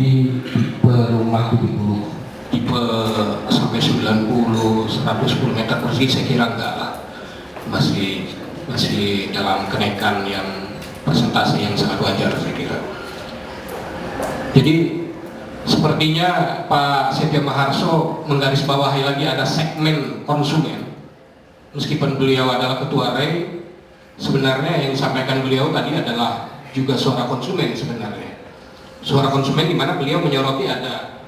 di tipe rumah kubik dulu, tipe sampai 90, 110 meter persegi saya kira enggak lah, masih dalam kenaikan yang persentase yang sangat wajar saya kira. Jadi sepertinya Pak Setia Maharso menggarisbawahi lagi ada segmen konsumen. Meskipun beliau adalah ketua REI, sebenarnya yang disampaikan beliau tadi adalah juga suara konsumen sebenarnya. Suara konsumen di mana beliau menyoroti ada,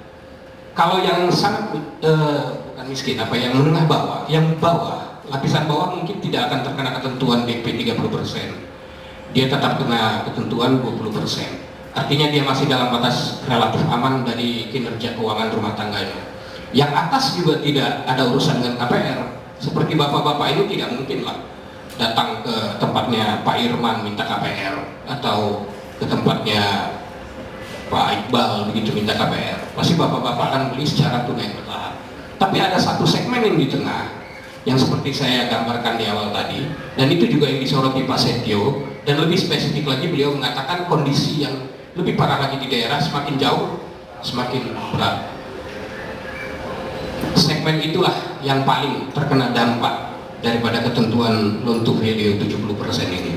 kalau yang sangat bukan miskin, yang menengah bawah, yang bawah, lapisan bawah mungkin tidak akan terkena ketentuan DP 30%. Dia tetap kena ketentuan 20%. Artinya dia masih dalam batas relatif aman dari kinerja keuangan rumah tangganya. Yang atas juga tidak ada urusan dengan KPR. Seperti bapak-bapak ini tidak mungkin lah datang ke tempatnya Pak Irman minta KPR, atau ke tempatnya Pak Iqbal begitu minta KPR. Pasti bapak-bapak akan beli secara tunai bertahap. Tapi ada satu segmen yang di tengah, yang seperti saya gambarkan di awal tadi, dan itu juga yang disoroti Pak Setio, dan lebih spesifik lagi beliau mengatakan kondisi yang lebih parah lagi di daerah, semakin jauh semakin berat. Segmen itulah yang paling terkena dampak daripada ketentuan loan to value 70% ini.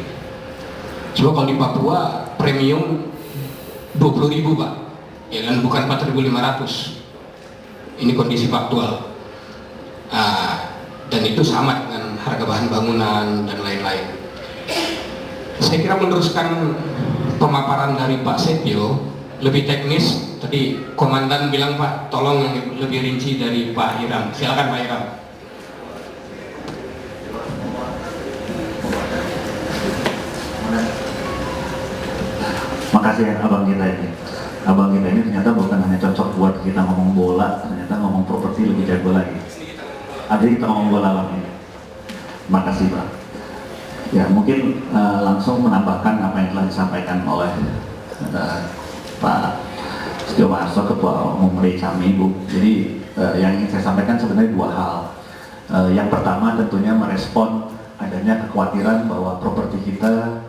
Coba kalau di Papua premium 20.000 Pak, ya kan, bukan 4.500. Ini kondisi faktual. Dan itu sama dengan harga bahan bangunan dan lain-lain. Saya kira meneruskan pemaparan dari Pak Setio lebih teknis. Tadi komandan bilang Pak, tolong yang lebih rinci dari Pak Hiram. Silakan Pak Hiram. Makasih ya abang kita ini. Abang kita ini ternyata bukan hanya cocok buat kita ngomong bola, ternyata ngomong properti lebih jago lagi. Ada kita ngomong bola lagi. Makasih Pak. Ya mungkin langsung menambahkan apa yang telah disampaikan oleh Pak Setia Maharso, Ketua Umum REI kami, Bu. Jadi yang ingin saya sampaikan sebenarnya dua hal. Yang pertama tentunya merespon adanya kekhawatiran bahwa properti kita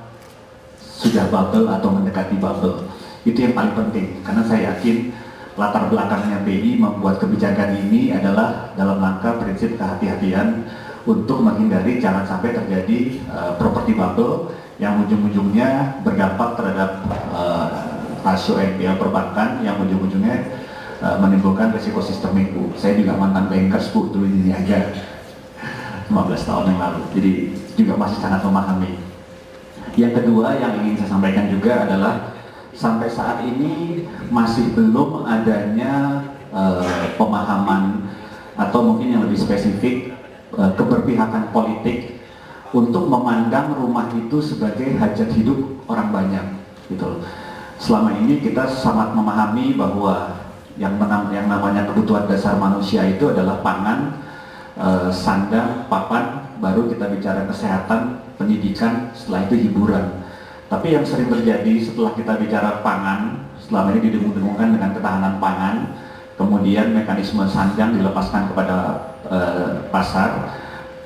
sudah bubble atau mendekati bubble. Itu yang paling penting, karena saya yakin latar belakangnya BI membuat kebijakan ini adalah dalam rangka prinsip kehati-hatian untuk menghindari jangan sampai terjadi properti bubble yang ujung-ujungnya berdampak terhadap rasio NPL perbankan yang ujung-ujungnya menimbulkan risiko sistemik, Bu. Saya juga mantan bankers, Bu, dulu ini aja 15 tahun yang lalu, jadi juga masih sangat memahami. Yang kedua yang ingin saya sampaikan juga adalah sampai saat ini masih belum adanya pemahaman atau mungkin yang lebih spesifik keberpihakan politik untuk memandang rumah itu sebagai hajat hidup orang banyak, gitu. Selama ini kita sangat memahami bahwa yang namanya kebutuhan dasar manusia itu adalah pangan, sandang, papan, baru kita bicara kesehatan, pendidikan, setelah itu hiburan. Tapi yang sering terjadi setelah kita bicara pangan, selama ini didengung-dengungkan dengan ketahanan pangan, kemudian mekanisme sandang dilepaskan kepada pasar,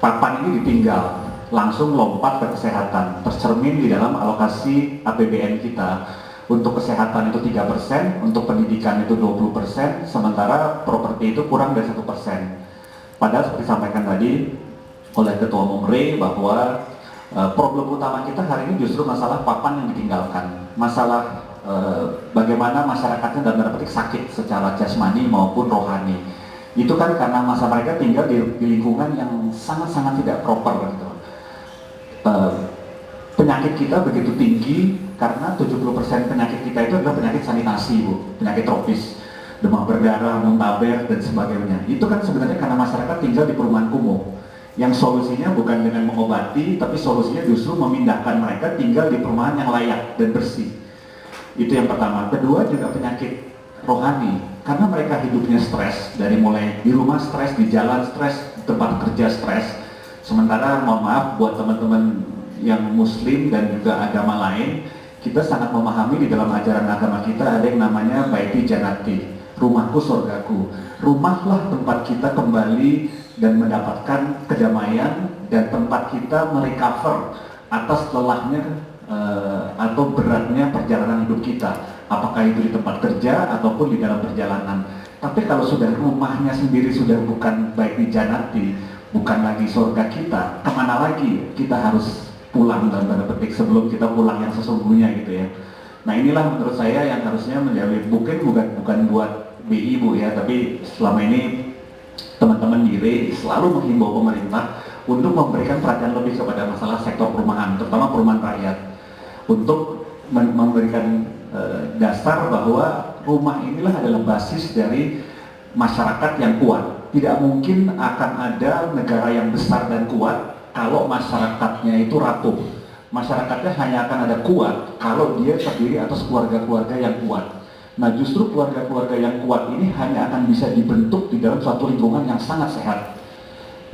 papan ini ditinggal, langsung lompat ke kesehatan, tercermin di dalam alokasi APBN kita. Untuk kesehatan itu 3%, untuk pendidikan itu 20%, sementara properti itu kurang dari 1%. Padahal seperti disampaikan tadi oleh Ketua Umum REI bahwa problem utama kita hari ini justru masalah papan yang ditinggalkan, masalah bagaimana masyarakatnya dalam tanda petik sakit secara jasmani maupun rohani. Itu kan karena masa mereka tinggal di lingkungan yang sangat-sangat tidak proper, gitu. Penyakit kita begitu tinggi karena 70% penyakit kita itu adalah penyakit sanitasi, Bu, penyakit tropis, demam berdarah, muntaber, dan sebagainya. Itu kan sebenarnya karena masyarakat tinggal di perumahan kumuh, yang solusinya bukan dengan mengobati, tapi solusinya justru memindahkan mereka tinggal di perumahan yang layak dan bersih. Itu yang pertama. Kedua juga penyakit rohani, karena mereka hidupnya stres, dari mulai di rumah stres, di jalan stres, di tempat kerja stres. Sementara mohon maaf buat teman-teman yang muslim dan juga agama lain, kita sangat memahami di dalam ajaran agama kita ada yang namanya baiti janati, rumahku surgaku. Rumahlah tempat kita kembali dan mendapatkan kedamaian dan tempat kita merecover atas lelahnya atau beratnya perjalanan hidup kita. apakah itu di tempat kerja ataupun di dalam perjalanan. Tapi kalau sudah rumahnya sendiri sudah bukan baik di Janati, bukan lagi surga kita, kemana lagi kita harus pulang dalam tanda petik sebelum kita pulang yang sesungguhnya gitu ya. Nah inilah menurut saya yang harusnya menjadi bukan buat BI Bu ya, tapi selama ini teman-teman di RE selalu menghimbau pemerintah untuk memberikan perhatian lebih kepada masalah sektor perumahan, terutama perumahan rakyat, untuk memberikan dasar bahwa rumah inilah adalah basis dari masyarakat yang kuat. Tidak mungkin akan ada negara yang besar dan kuat kalau masyarakatnya itu rapuh. Masyarakatnya hanya akan ada kuat kalau dia terdiri atas keluarga-keluarga yang kuat. Nah justru keluarga-keluarga yang kuat ini hanya akan bisa dibentuk di dalam suatu lingkungan yang sangat sehat.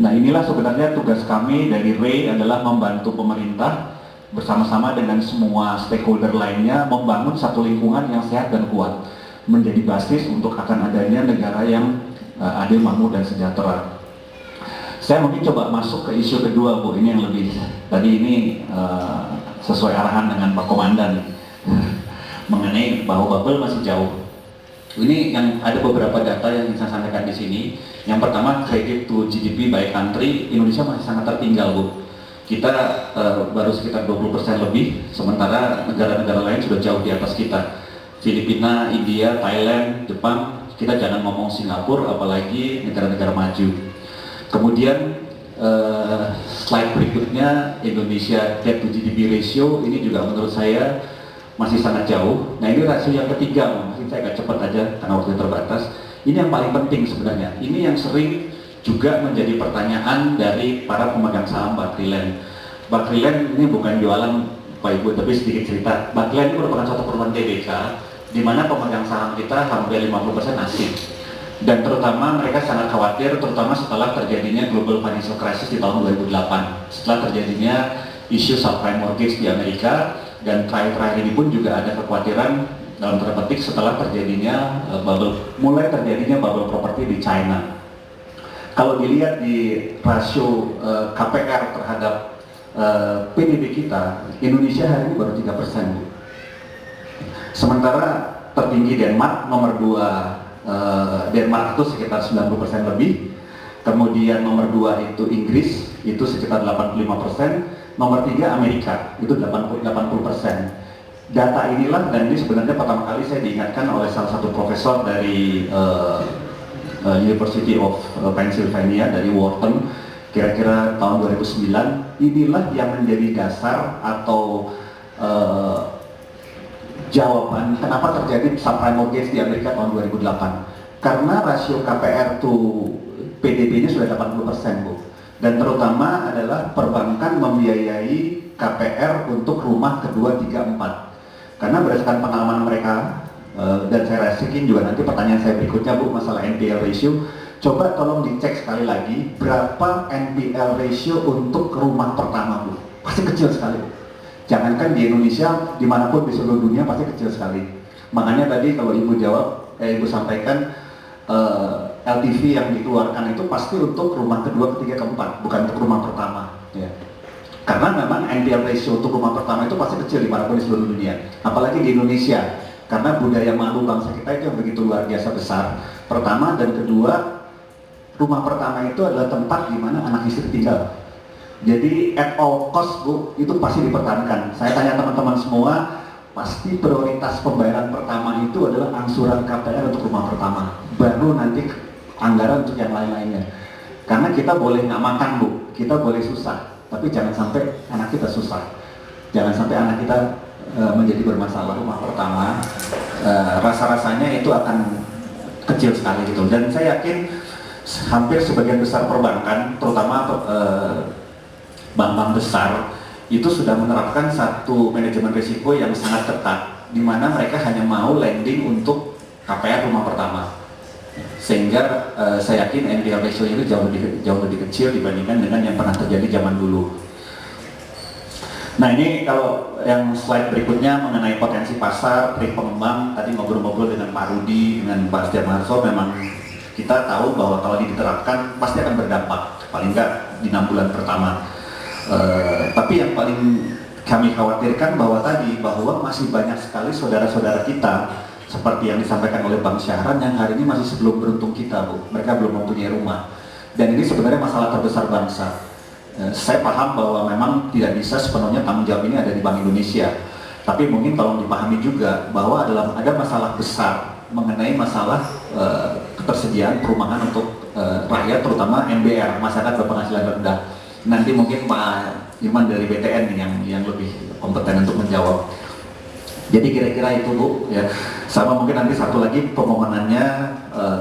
Nah inilah sebenarnya tugas kami dari RE adalah membantu pemerintah bersama-sama dengan semua stakeholder lainnya membangun satu lingkungan yang sehat dan kuat, menjadi basis untuk akan adanya negara yang adil, makmur, dan sejahtera. Saya mungkin coba masuk ke isu kedua Bu, ini yang lebih tadi ini sesuai arahan dengan Pak Komandan mengenai bahwa bubble masih jauh. Ini yang ada beberapa data yang ingin saya sampaikan di sini. Yang pertama, credit to GDP by country, Indonesia masih sangat tertinggal Bu. Kita baru sekitar 20% lebih, sementara negara-negara lain sudah jauh di atas kita. Filipina, India, Thailand, Jepang, kita jangan ngomong Singapura, apalagi negara-negara maju. Kemudian slide berikutnya, Indonesia debt to GDP ratio, ini juga menurut saya masih sangat jauh. Nah ini rasio yang ketiga, mungkin saya agak cepat aja karena waktu terbatas. Ini yang paling penting sebenarnya, ini yang sering juga menjadi pertanyaan dari para pemegang saham Bakrilen. Bakrilen ini bukan jualan Pak Ibu, tapi sedikit cerita. Bakrilen ini merupakan suatu perusahaan TBK, di mana pemegang saham kita hampir 50% asing. Dan terutama mereka sangat khawatir, terutama setelah terjadinya global financial crisis di tahun 2008. Setelah terjadinya isu subprime mortgage di Amerika, dan terakhir ini pun juga ada kekhawatiran dalam tanda petik setelah terjadinya mulai terjadinya bubble properti di China. Kalau dilihat di rasio KPR terhadap PDB kita, Indonesia hari ini baru 3%. Sementara tertinggi Denmark, nomor 2 Denmark itu sekitar 90% lebih. Kemudian nomor 2 itu Inggris, itu sekitar 85%. Nomor 3 Amerika, itu 80%. Data inilah, dan ini sebenarnya pertama kali saya diingatkan oleh salah satu profesor dari University of Pennsylvania, dari Wharton, kira-kira tahun 2009. Inilah yang menjadi dasar atau jawaban kenapa terjadi subprime mortgage di Amerika tahun 2008. Karena rasio KPR to PDB-nya sudah 80% Bu. Dan terutama adalah perbankan membiayai KPR untuk rumah kedua, 3, 4. Karena berdasarkan pengalaman mereka, dan saya rasikin juga nanti pertanyaan saya berikutnya Bu, masalah NPL ratio. Coba tolong dicek sekali lagi, berapa NPL ratio untuk rumah pertama Bu? Pasti kecil sekali Bu. Jangankan di Indonesia, dimanapun di seluruh dunia pasti kecil sekali. Makanya tadi kalau Ibu jawab, Ibu sampaikan LTV yang dikeluarkan itu pasti untuk rumah kedua, ketiga, keempat, bukan untuk rumah pertama. Ya. Karena memang NPL ratio untuk rumah pertama itu pasti kecil dimanapun di seluruh dunia. Apalagi di Indonesia, karena budaya malu bangsa kita itu yang begitu luar biasa besar. Pertama dan kedua, rumah pertama itu adalah tempat di mana anak istri tinggal. Jadi at all cost Bu, itu pasti dipertahankan. Saya tanya teman-teman semua, pasti prioritas pembayaran pertama itu adalah angsuran KPR untuk rumah pertama, baru nanti anggaran untuk yang lain-lainnya. Karena kita boleh nggak makan Bu, kita boleh susah, tapi jangan sampai anak kita susah, jangan sampai anak kita menjadi bermasalah rumah pertama. Rasa-rasanya itu akan kecil sekali gitu. Dan saya yakin hampir sebagian besar perbankan, terutama bank-bank besar, itu sudah menerapkan satu manajemen risiko yang sangat ketat, di mana mereka hanya mau lending untuk KPR rumah pertama. Sehingga saya yakin NPL ratio itu jauh lebih kecil dibandingkan dengan yang pernah terjadi zaman dulu. Nah ini kalau yang slide berikutnya mengenai potensi pasar, trik pengembang, tadi ngobrol-ngobrol dengan Pak Rudi, dengan Pak Setiamarso, memang kita tahu bahwa kalau diterapkan pasti akan berdampak, paling nggak di 6 bulan pertama. Tapi yang paling kami khawatirkan bahwa masih banyak sekali saudara-saudara kita seperti yang disampaikan oleh Bang Syahran yang hari ini masih sebelum beruntung kita, Bu. Mereka belum mempunyai rumah. Dan ini sebenarnya masalah terbesar bangsa. Saya paham bahwa memang tidak bisa sepenuhnya tanggung jawab ini ada di Bank Indonesia. Tapi mungkin tolong dipahami juga bahwa ada masalah besar mengenai masalah ketersediaan perumahan untuk rakyat, terutama MBR, masyarakat berpenghasilan rendah. Nanti mungkin Pak Irman dari BTN yang lebih kompeten untuk menjawab. Jadi kira-kira itu, Bu, ya. Sama mungkin nanti satu lagi permohonannya,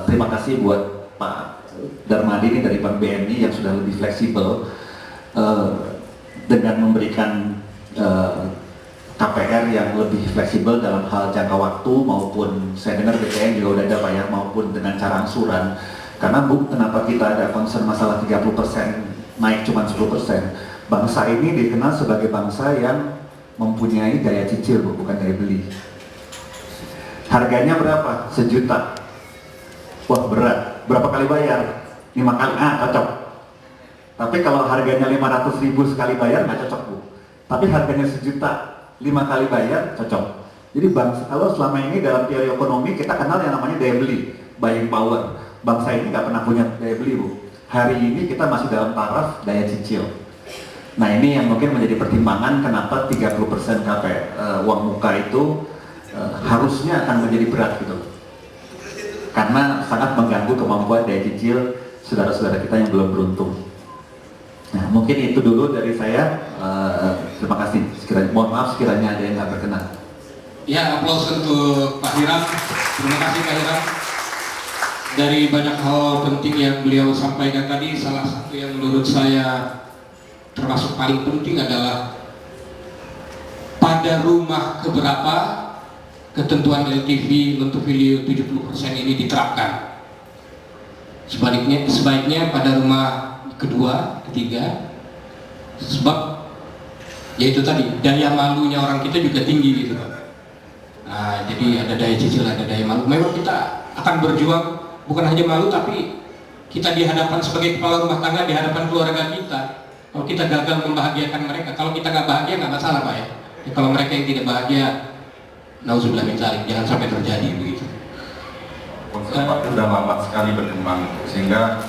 terima kasih buat Pak Darmadi ini dari Bank BNI yang sudah lebih fleksibel dengan memberikan KPR yang lebih fleksibel dalam hal jangka waktu maupun saya dengar BTN juga udah ada Pak ya, maupun dengan cara angsuran. Karena Bu, kenapa kita ada concern masalah 30% naik cuma 10%? Bangsa ini dikenal sebagai bangsa yang mempunyai daya cicil, Bu, bukan daya beli. Harganya berapa? 1 juta. Wah, berat. Berapa kali bayar? 5 kali. Cocok. Tapi kalau harganya 500.000 sekali bayar nggak cocok, Bu. Tapi harganya 1 juta 5 kali bayar cocok. Jadi bangsa, kalau selama ini dalam teori ekonomi kita kenal yang namanya daya beli, buying power. Bangsa ini nggak pernah punya daya beli, Bu. Hari ini kita masih dalam taraf daya cicil. Nah, ini yang mungkin menjadi pertimbangan kenapa 30% uang muka itu harusnya akan menjadi berat gitu. Karena sangat mengganggu kemampuan daya cicil saudara-saudara kita yang belum beruntung. Nah, mungkin itu dulu dari saya. Terima kasih. Mohon maaf sekiranya ada yang nggak berkenan. Ya, aplaus untuk Pak Hiram. Terima kasih Pak Hiram. Dari banyak hal penting yang beliau sampaikan tadi, salah satu yang menurut saya termasuk paling penting adalah pada rumah keberapa ketentuan LTV loan to value 70% ini diterapkan. Sebaiknya pada rumah kedua, ketiga, sebab yaitu tadi daya malunya orang kita juga tinggi gitu. Nah, jadi ada daya cicil, ada daya malu. Memang kita akan berjuang bukan hanya malu, tapi kita di hadapan sebagai kepala rumah tangga, di hadapan keluarga kita. Kalau kita gagal membahagiakan mereka, kalau kita nggak bahagia nggak masalah, Pak ya. Kalau mereka yang tidak bahagia, nauzubillah min dzalik, jangan sampai terjadi begitu. Konsep sudah lambat sekali berkembang, sehingga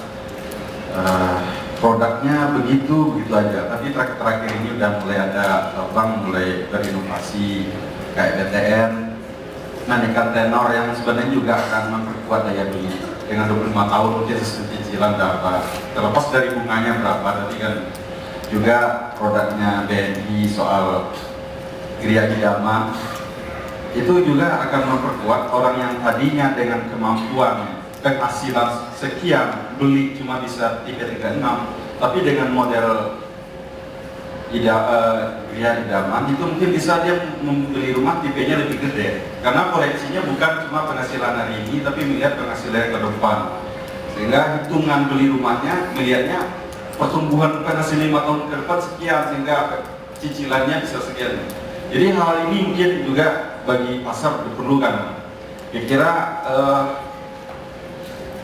produknya begitu aja. Tapi terakhir ini udah mulai ada bank mulai berinovasi kayak BTN, menaikkan tenor yang sebenarnya juga akan memperkuat daya beli dengan 25 tahun mungkin cicilan berapa, terlepas dari bunganya berapa, tapi kan juga produknya BNI soal Gria Idaman itu juga akan memperkuat orang yang tadinya dengan kemampuan penghasilan sekian beli cuma bisa 336, tapi dengan model Gria Idaman itu mungkin bisa dia membeli rumah tipenya lebih gede karena koleksinya bukan cuma penghasilan hari ini tapi melihat penghasilan ke depan, sehingga hitungan beli rumahnya melihatnya pertumbuhan penghasilan 5 tahun ke depan sekian sehingga cicilannya bisa sekian. Jadi hal ini mungkin juga bagi pasar diperlukan. Kira-kira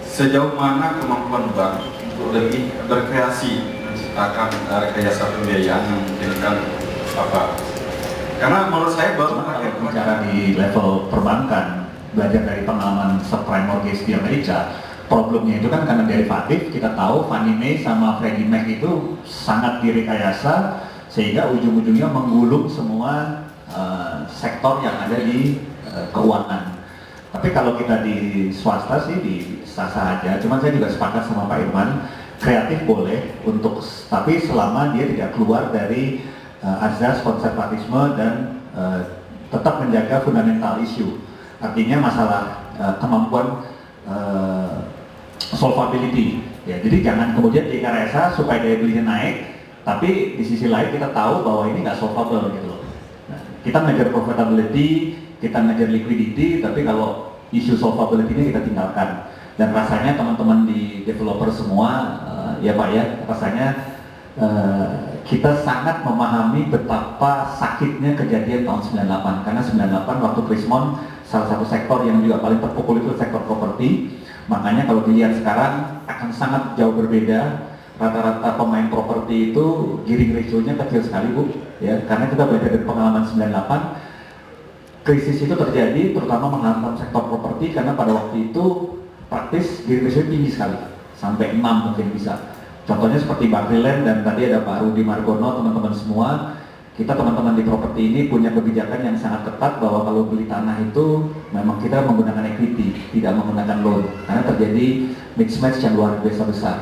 sejauh mana kemampuan bank untuk lebih berkreasi menciptakan rekayasa pembiayaan yang memungkinkan apa? Karena menurut saya baru kalau bicara di level perbankan, belajar dari pengalaman subprime mortgage di Amerika, problemnya itu kan karena derivatif. Kita tahu Fannie Mae sama Freddie Mac itu sangat direkayasa sehingga ujung-ujungnya menggulung semua sektor yang ada di keuangan. Tapi kalau kita di swasta sih di sah-sah aja. Cuman saya juga sepakat sama Pak Irman, kreatif boleh tapi selama dia tidak keluar dari azas konservatisme dan tetap menjaga fundamental issue. Artinya masalah kemampuan solvability. Ya, jadi jangan kemudian direkayasa supaya daya belinya naik, tapi di sisi lain kita tahu bahwa ini nggak solvable gitu loh. Nah, kita mengejar profitability, kita mengejar liquidity, tapi kalau isu solvability ini kita tinggalkan. Dan rasanya teman-teman di developer semua, ya Pak ya, rasanya kita sangat memahami betapa sakitnya kejadian tahun 98. Karena 98 waktu Krismon, salah satu sektor yang juga paling terpukul itu sektor properti. Makanya kalau dilihat sekarang akan sangat jauh berbeda. Rata-rata pemain properti itu gearing ratio-nya kecil sekali, Bu. ya, karena kita belajar dari pengalaman 98, krisis itu terjadi terutama menghantam sektor properti karena pada waktu itu praktis di Indonesia tinggi sekali, sampai 6 mungkin bisa. Contohnya seperti Bakriland dan tadi ada Pak Rudi Margono, teman-teman semua, kita teman-teman di properti ini punya kebijakan yang sangat ketat bahwa kalau beli tanah itu memang kita menggunakan equity, tidak menggunakan loan, karena terjadi mismatch yang luar biasa besar.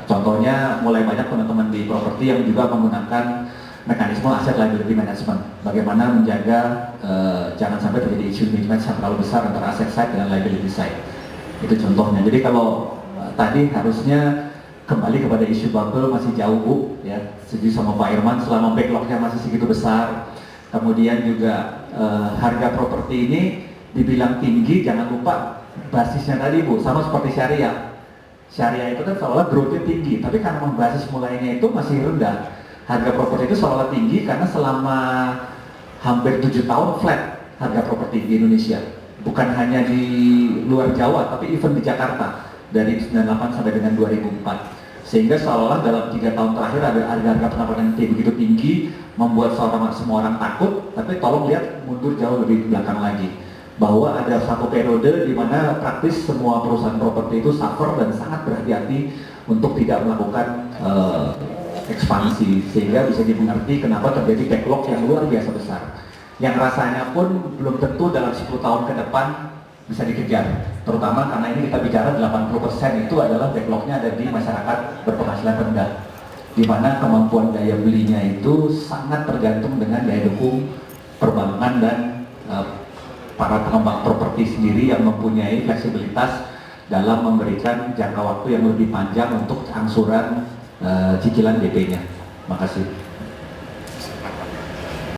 Contohnya mulai banyak teman-teman di properti yang juga menggunakan mekanisme asset liability management, bagaimana menjaga jangan sampai terjadi isu mismatch yang terlalu besar antara asset side dan liability side. Itu contohnya. Jadi kalau tadi harusnya kembali kepada isu bubble masih jauh Bu, ya, setuju sama Pak Irman, selama backlognya masih segitu besar, kemudian juga harga properti ini dibilang tinggi, jangan lupa basisnya tadi Bu, sama seperti syariah. Syariah itu kan seolah growth-nya tinggi, tapi karena basis mulainya itu masih rendah. Harga properti itu seolah tinggi karena selama hampir 7 tahun flat harga properti di Indonesia. Bukan hanya di luar Jawa, tapi even di Jakarta dari 98 sampai dengan 2004. Sehingga seolah-olah dalam 3 tahun terakhir ada harga-harga pendapatan yang begitu tinggi, membuat semua orang takut, tapi tolong lihat mundur jauh lebih belakang lagi. Bahwa ada satu periode di mana praktis semua perusahaan properti itu suffer dan sangat berhati-hati untuk tidak melakukan ekspansi, sehingga bisa dimengerti kenapa terjadi backlog yang luar biasa besar. Yang rasanya pun belum tentu dalam 10 tahun ke depan bisa dikejar, terutama karena ini kita bicara 80% itu adalah backlognya ada di masyarakat berpenghasilan rendah, di mana kemampuan daya belinya itu sangat tergantung dengan daya dukung perbankan dan para pengembang properti sendiri yang mempunyai fleksibilitas dalam memberikan jangka waktu yang lebih panjang untuk angsuran cicilan DP-nya. Makasih.